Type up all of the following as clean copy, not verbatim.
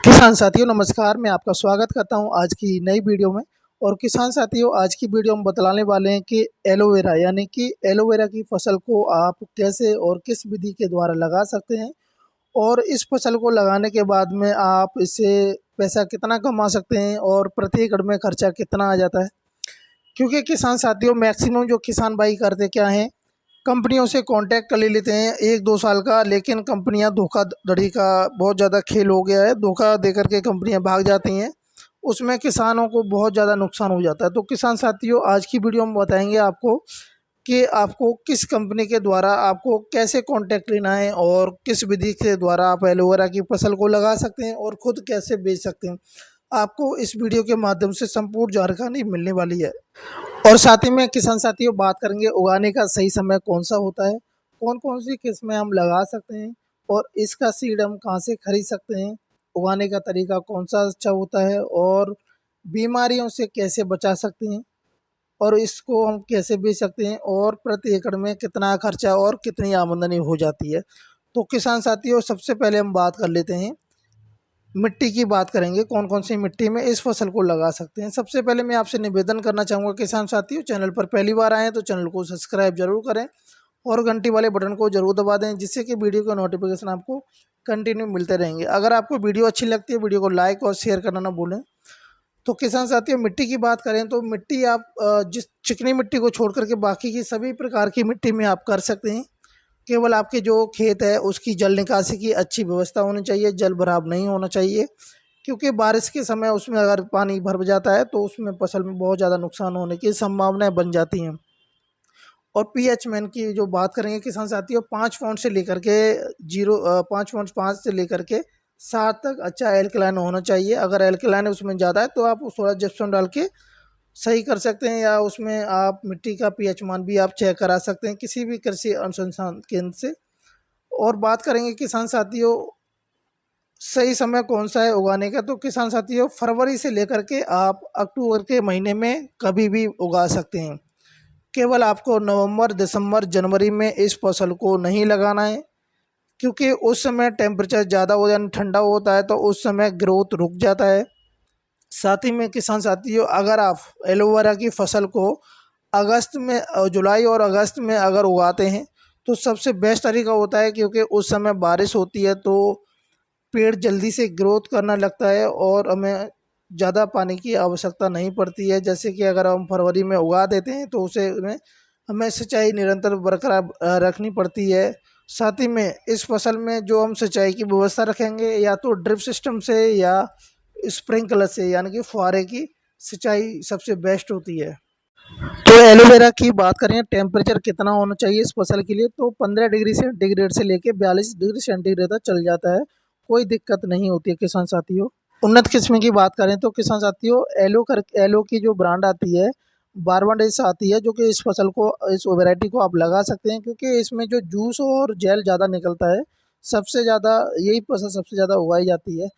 किसान साथियों नमस्कार, मैं आपका स्वागत करता हूं आज की नई वीडियो में। और किसान साथियों आज की वीडियो में बतलाने वाले हैं कि एलोवेरा यानी कि एलोवेरा की फसल को आप कैसे और किस विधि के द्वारा लगा सकते हैं और इस फसल को लगाने के बाद में आप इससे पैसा कितना कमा सकते हैं और प्रति एकड़ में खर्चा कितना आ जाता है। क्योंकि किसान साथियों मैक्सिमम जो किसान भाई करते क्या हैं, कंपनियों से कांटेक्ट कर ले लेते हैं 1-2 साल का, लेकिन कंपनियां धोखाधड़ी का बहुत ज़्यादा खेल हो गया है, धोखा देकर के कंपनियां भाग जाती हैं। उसमें किसानों को बहुत ज़्यादा नुकसान हो जाता है। तो किसान साथियों आज की वीडियो में बताएंगे आपको कि आपको किस कंपनी के द्वारा आपको कैसे कांटेक्ट लेना है और किस विधि के द्वारा आप एलोवेरा की फसल को लगा सकते हैं और खुद कैसे बेच सकते हैं। आपको इस वीडियो के माध्यम से संपूर्ण जानकारी मिलने वाली है। और साथ ही में किसान साथियों बात करेंगे उगाने का सही समय कौन सा होता है, कौन कौन सी किस्में हम लगा सकते हैं और इसका सीड हम कहाँ से खरीद सकते हैं, उगाने का तरीका कौन सा अच्छा होता है और बीमारियों से कैसे बचा सकते हैं और इसको हम कैसे बेच सकते हैं और प्रति एकड़ में कितना खर्चा और कितनी आमदनी हो जाती है। तो किसान साथियों सबसे पहले हम बात कर लेते हैं, मिट्टी की बात करेंगे कौन कौन सी मिट्टी में इस फसल को लगा सकते हैं। सबसे पहले मैं आपसे निवेदन करना चाहूँगा किसान साथियों, चैनल पर पहली बार आए हैं तो चैनल को सब्सक्राइब जरूर करें और घंटी वाले बटन को जरूर दबा दें, जिससे कि वीडियो का नोटिफिकेशन आपको कंटिन्यू मिलते रहेंगे। अगर आपको वीडियो अच्छी लगती है वीडियो को लाइक और शेयर करना ना भूलें। तो किसान साथियों मिट्टी की बात करें तो मिट्टी आप जिस चिकनी मिट्टी को छोड़ करके बाकी की सभी प्रकार की मिट्टी में आप कर सकते हैं। केवल आपके जो खेत है उसकी जल निकासी की अच्छी व्यवस्था होनी चाहिए, जल भराव नहीं होना चाहिए, क्योंकि बारिश के समय उसमें अगर पानी भर जाता है तो उसमें फसल में बहुत ज़्यादा नुकसान होने की संभावनाएं बन जाती हैं। और पीएच मैन की जो बात करेंगे किसान साथियों 5 पॉइंट से लेकर के 5.5 से लेकर के 7 तक अच्छा एल्कलाइन होना चाहिए। अगर एल्कलाइन उसमें ज़्यादा है तो आप थोड़ा जिप्सम डाल के सही कर सकते हैं, या उसमें आप मिट्टी का पीएच मान भी आप चेक करा सकते हैं किसी भी कृषि अनुसंधान केंद्र से। और बात करेंगे किसान साथियों सही समय कौन सा है उगाने का, तो किसान साथियों फरवरी से लेकर के आप अक्टूबर के महीने में कभी भी उगा सकते हैं। केवल आपको नवंबर दिसंबर जनवरी में इस फसल को नहीं लगाना है, क्योंकि उस समय टेम्परेचर ज़्यादा हो यानी ठंडा होता है तो उस समय ग्रोथ रुक जाता है। साथ ही में किसान साथियों अगर आप एलोवेरा की फसल को अगस्त में जुलाई और अगस्त में अगर उगाते हैं तो सबसे बेस्ट तरीका होता है, क्योंकि उस समय बारिश होती है तो पेड़ जल्दी से ग्रोथ करना लगता है और हमें ज़्यादा पानी की आवश्यकता नहीं पड़ती है। जैसे कि अगर हम फरवरी में उगा देते हैं तो उसे में हमें सिंचाई निरंतर बरकरार रखनी पड़ती है। साथ ही में इस फसल में जो हम सिंचाई की व्यवस्था रखेंगे या तो ड्रिप सिस्टम से या स्प्रिंकलर से यानी कि फुहारे की सिंचाई सबसे बेस्ट होती है। तो एलोवेरा की बात करें टेम्परेचर कितना होना चाहिए इस फसल के लिए, तो 15 डिग्री सेंटीग्रेड से लेके 42 डिग्री सेंटीग्रेड तक चल जाता है, कोई दिक्कत नहीं होती है किसान साथियों। उन्नत किस्म की बात करें तो किसान साथियों एलो की जो ब्रांड आती है बारवाडेज आती है, जो कि इस फसल को इस वैरायटी को आप लगा सकते हैं, क्योंकि इसमें जो जूस और जेल ज़्यादा निकलता है, सबसे ज़्यादा यही फसल सबसे ज़्यादा उगाई जाती है।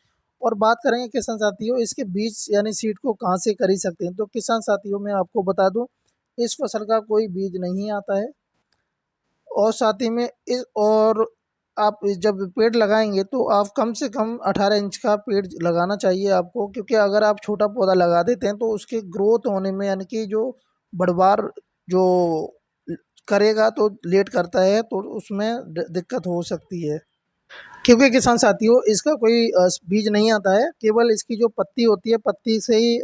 और बात करेंगे किसान साथियों इसके बीज यानी सीड को कहाँ से खरीद सकते हैं, तो किसान साथियों मैं आपको बता दूं इस फसल का कोई बीज नहीं आता है। और साथ ही में इस और आप जब पेड़ लगाएंगे तो आप कम से कम 18 इंच का पेड़ लगाना चाहिए आपको, क्योंकि अगर आप छोटा पौधा लगा देते हैं तो उसके ग्रोथ होने में यानी कि जो बढ़वार जो करेगा तो लेट करता है तो उसमें दिक्कत हो सकती है। क्योंकि किसान साथियों इसका कोई बीज नहीं आता है, केवल इसकी जो पत्ती होती है पत्ती से ही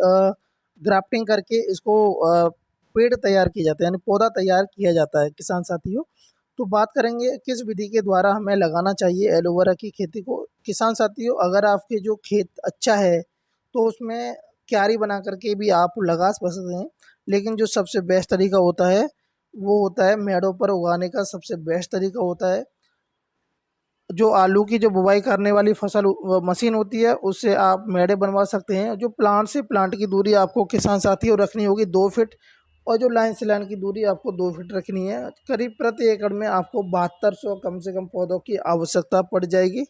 ग्राफ्टिंग करके इसको पेड़ तैयार किए जाते हैं यानी पौधा तैयार किया जाता है किसान साथियों। तो बात करेंगे किस विधि के द्वारा हमें लगाना चाहिए एलोवेरा की खेती को। किसान साथियों अगर आपके जो खेत अच्छा है तो उसमें क्यारी बना करके भी आप लगा सकते हैं, लेकिन जो सबसे बेस्ट तरीका होता है वो होता है मेड़ों पर उगाने का सबसे बेस्ट तरीका होता है। जो आलू की जो बुवाई करने वाली फसल मशीन होती है उससे आप मेड़े बनवा सकते हैं। जो प्लांट से प्लांट की दूरी आपको किसान साथियों रखनी होगी 2 फीट, और जो लाइन से लाइन की दूरी आपको 2 फीट रखनी है। करीब प्रति एकड़ में आपको 7200 कम से कम पौधों की आवश्यकता पड़ जाएगी।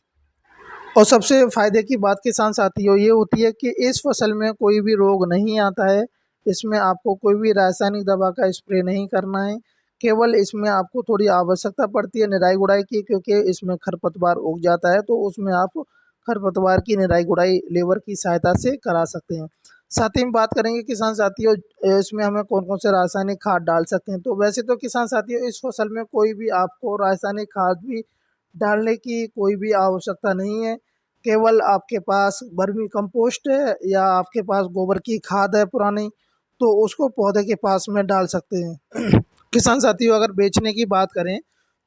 और सबसे फायदे की बात किसान साथियों ये होती है कि इस फसल में कोई भी रोग नहीं आता है, इसमें आपको कोई भी रासायनिक दवा का स्प्रे नहीं करना है। केवल इसमें आपको थोड़ी आवश्यकता पड़ती है निराई गुड़ाई की, क्योंकि इसमें खरपतवार उग जाता है तो उसमें आप खरपतवार की निराई गुड़ाई लेबर की सहायता से करा सकते हैं। साथ ही में बात करेंगे किसान साथियों, इसमें हमें कौन कौन से रासायनिक खाद डाल सकते हैं। तो वैसे तो किसान साथियों इस फसल में कोई भी आपको रासायनिक खाद भी डालने की कोई भी आवश्यकता नहीं है। केवल आपके पास वर्मी कंपोस्ट है या आपके पास गोबर की खाद है पुरानी, तो उसको पौधे के पास में डाल सकते हैं। किसान साथियों अगर बेचने की बात करें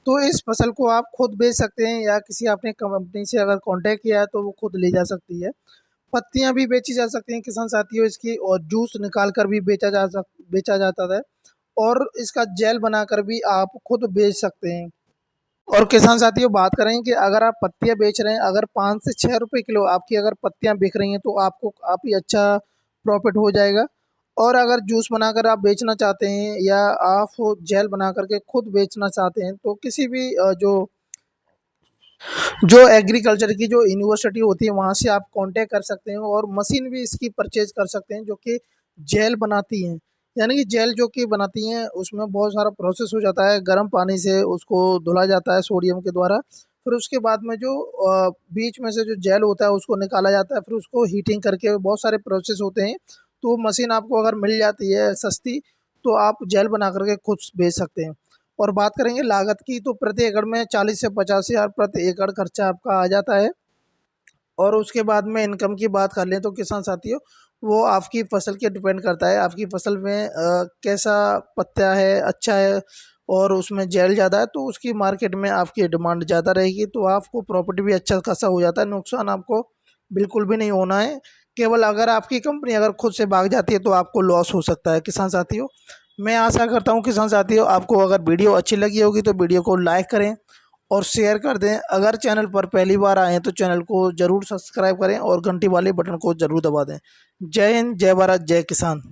तो इस फसल को आप खुद बेच सकते हैं या किसी आपने कंपनी से अगर कांटेक्ट किया है तो वो खुद ले जा सकती है। पत्तियां भी बेची जा सकती हैं किसान साथियों इसकी, और जूस निकाल कर भी बेचा जाता है, और इसका जेल बनाकर भी आप खुद बेच सकते हैं। और किसान साथियों बात करें कि अगर आप पत्तियां बेच रहे हैं, अगर 5 से 6 रुपए किलो आपकी अगर पत्तियां बिक रही हैं तो आपको काफ़ी अच्छा प्रॉफिट हो जाएगा। और अगर जूस बनाकर आप बेचना चाहते हैं या आप जेल बना करके खुद बेचना चाहते हैं तो किसी भी जो एग्रीकल्चर की जो यूनिवर्सिटी होती है वहाँ से आप कांटेक्ट कर सकते हैं, और मशीन भी इसकी परचेज कर सकते हैं जो कि जेल बनाती हैं। यानी कि जेल जो कि बनाती हैं उसमें बहुत सारा प्रोसेस हो जाता है, गर्म पानी से उसको धुला जाता है सोडियम के द्वारा। फिर उसके बाद में जो बीच में से जो जेल होता है उसको निकाला जाता है, फिर उसको हीटिंग करके बहुत सारे प्रोसेस होते हैं। तो वो मशीन आपको अगर मिल जाती है सस्ती तो आप जेल बना करके खुद बेच सकते हैं। और बात करेंगे लागत की तो प्रति एकड़ में 40 से 50 हज़ार प्रति एकड़ खर्चा आपका आ जाता है। और उसके बाद में इनकम की बात कर लें तो किसान साथियों वो आपकी फसल के डिपेंड करता है, आपकी फसल में कैसा पत्ता है, अच्छा है और उसमें जेल ज़्यादा है तो उसकी मार्केट में आपकी डिमांड ज़्यादा रहेगी, तो आपको प्रॉफिट भी अच्छा खासा हो जाता है, नुकसान आपको बिल्कुल भी नहीं होना है। केवल अगर आपकी कंपनी अगर खुद से भाग जाती है तो आपको लॉस हो सकता है किसान साथियों। मैं आशा करता हूँ किसान साथियों आपको अगर वीडियो अच्छी लगी होगी तो वीडियो को लाइक करें और शेयर कर दें। अगर चैनल पर पहली बार आए हैं तो चैनल को ज़रूर सब्सक्राइब करें और घंटी वाले बटन को ज़रूर दबा दें। जय हिंद, जय भारत, जय किसान।